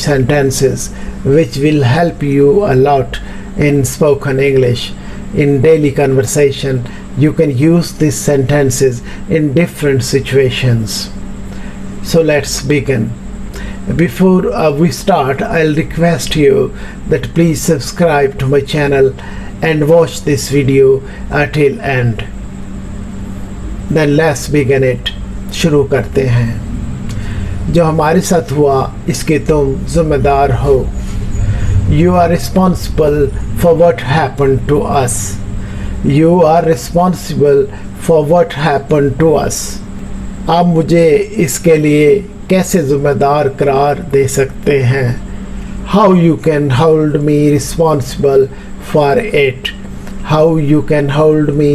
sentences which will help you a lot in spoken English. In daily conversation, you can use these sentences in different situations. So let's begin. Before we start, I'll request you that please subscribe to my channel and watch this video till end. Then let's begin it. शुरू करते हैं। जो हमारे साथ हुआ इसके तुम जिम्मेदार हो। You are responsible for what happened to us. You are responsible for what happened to us. आप मुझे इसके लिए कैसे जिम्मेदार करार दे सकते हैं? How you can hold me responsible for it? How you can hold me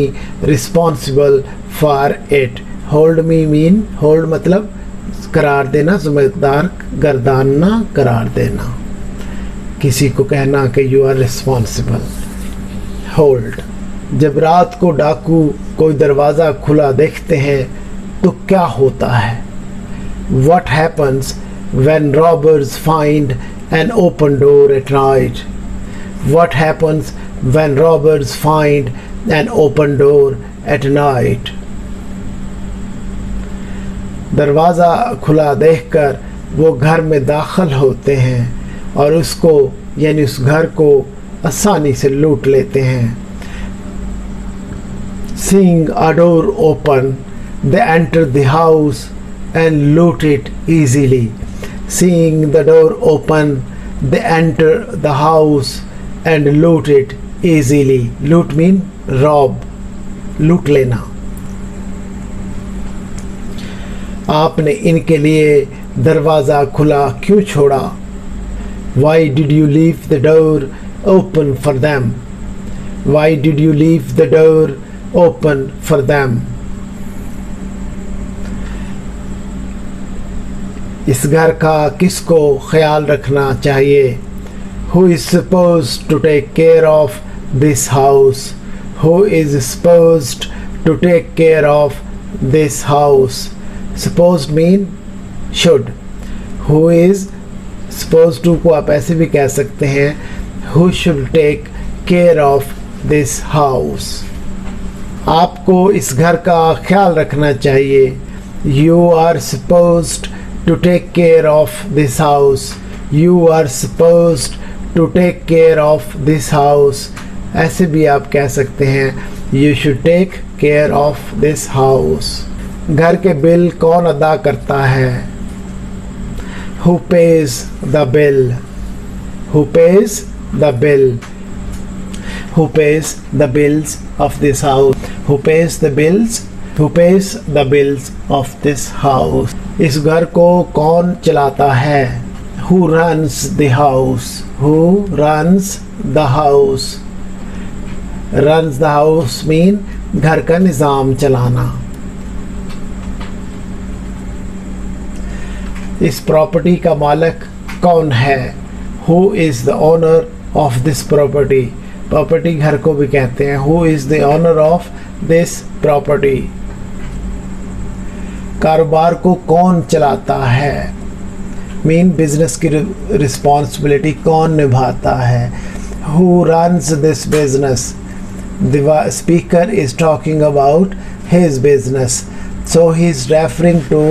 responsible for it? Hold me mean, hold मतलब करार देना, जिम्मेदार गर्दानना, करार देना, किसी को कहना कि you are responsible. Hold. जब रात को डाकू कोई दरवाज़ा खुला देखते हैं तो क्या होता है? What happens when robbers find an open door at night? What happens when robbers find an open door at night? दरवाज़ा खुला देखकर वो घर में दाखिल होते हैं और उसको यानी उस घर को आसानी से लूट लेते हैं। Seeing a door open, they enter the house and loot it easily. Seeing the door open, they enter the house and loot it easily. Loot mean rob, लूट लेना। आपने इनके लिए दरवाज़ा खुला क्यों छोड़ा? Why did you leave the door open for them? Why did you leave the door open for them? इस घर का किसको ख्याल रखना चाहिए? Who is supposed to take care of this house? Who is supposed to take care of this house? Supposed mean should. Who is supposed to को आप ऐसे भी कह सकते हैं who should take care of this house. आपको इस घर का ख्याल रखना चाहिए. You are supposed to take care of this house. You are supposed to take care of this house. ऐसे भी आप कह सकते हैं You should take care of this house. घर के बिल कौन अदा करता है? Who pays the bill? Who pays the bill? Who pays the bills of this house? Who pays the bills? Who pays the bills of this house? इस घर को कौन चलाता है? Who runs the house? Who runs the house? Runs the house mean घर का निज़ाम चलाना। इस प्रॉपर्टी का मालिक कौन है? Who is the owner of this property? Property घर को भी कहते हैं। Who is the owner of this property? कारोबार को कौन चलाता है? मीन बिजनेस की रिस्पॉन्सिबिलिटी कौन निभाता है? Who runs this business? The speaker is talking about his business, so he is referring to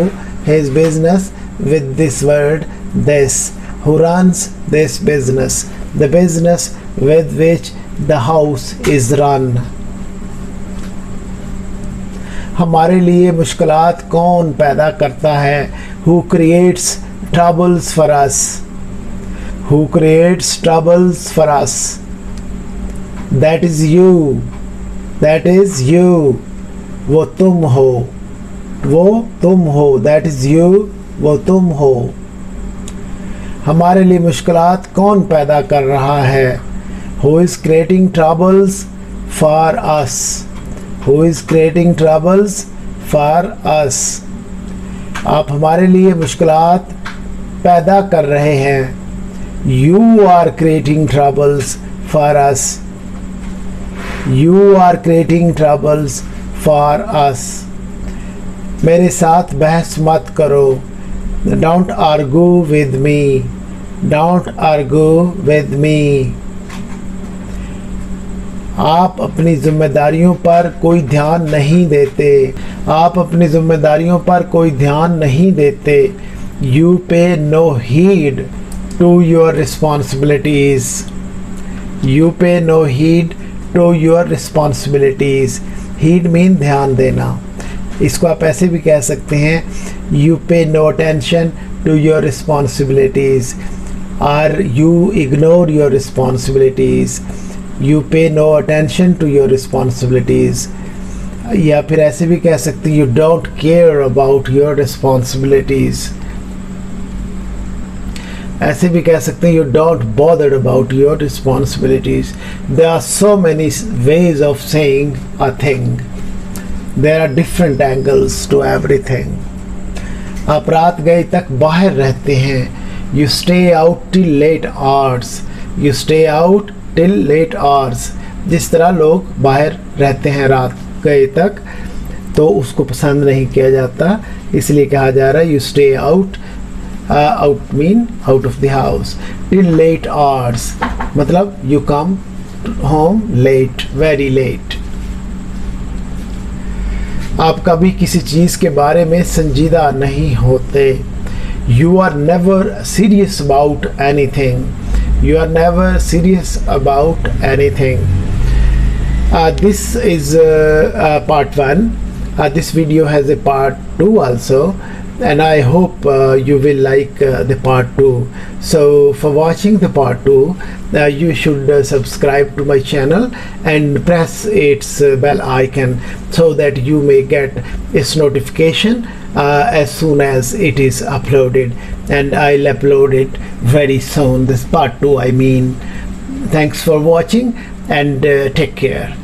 his business with this word this. Who runs this business? The business with which the house is run. हमारे लिए मुश्किलात कौन पैदा करता है? Who creates troubles for us? Who creates troubles for us? That is you. That is you. वो तुम हो. वो तुम हो. That is you. वो तुम हो। हमारे लिए मुश्किलात कौन पैदा कर रहा है? Who is creating troubles for us? Who is creating troubles for us? आप हमारे लिए मुश्किलात पैदा कर रहे हैं। You are creating troubles for us. You are creating troubles for us. मेरे साथ बहस मत करो. Don't argue with me. Don't argue with me. आप अपनी जिम्मेदारियों पर कोई ध्यान नहीं देते. आप अपनी जिम्मेदारियों पर कोई ध्यान नहीं देते. You pay no heed to your responsibilities. You pay no heed to your responsibilities. Heed mean ध्यान देना. इसको आप ऐसे भी कह सकते हैं, You pay no attention to your responsibilities, or you ignore your responsibilities. You pay no attention to your responsibilities. या फिर ऐसे भी कह सकते हैं, You don't care about your responsibilities. ऐसे भी कह सकते हैं, You don't bother about your responsibilities. There are so many ways of saying a thing. There are different angles to everything. आप रात गए तक बाहर रहते हैं. You stay out till late hours. You stay out till late hours. जिस तरह लोग बाहर रहते हैं रात गए तक, तो उसको पसंद नहीं किया जाता, इसलिए कहा जा रहा है You stay out. Out mean out of the house. Till late hours मतलब you come home late, very late. आप कभी किसी चीज़ के बारे में संजीदा नहीं होते. You are never serious about anything. You are never serious about anything. This is part 1. This video has a part 2 also. And I hope you will like the part 2. So for watching the part 2, you should subscribe to my channel and press its bell icon so that you may get its notification as soon as it is uploaded. And I'll upload it very soon. This part 2 I mean. Thanks for watching and take care.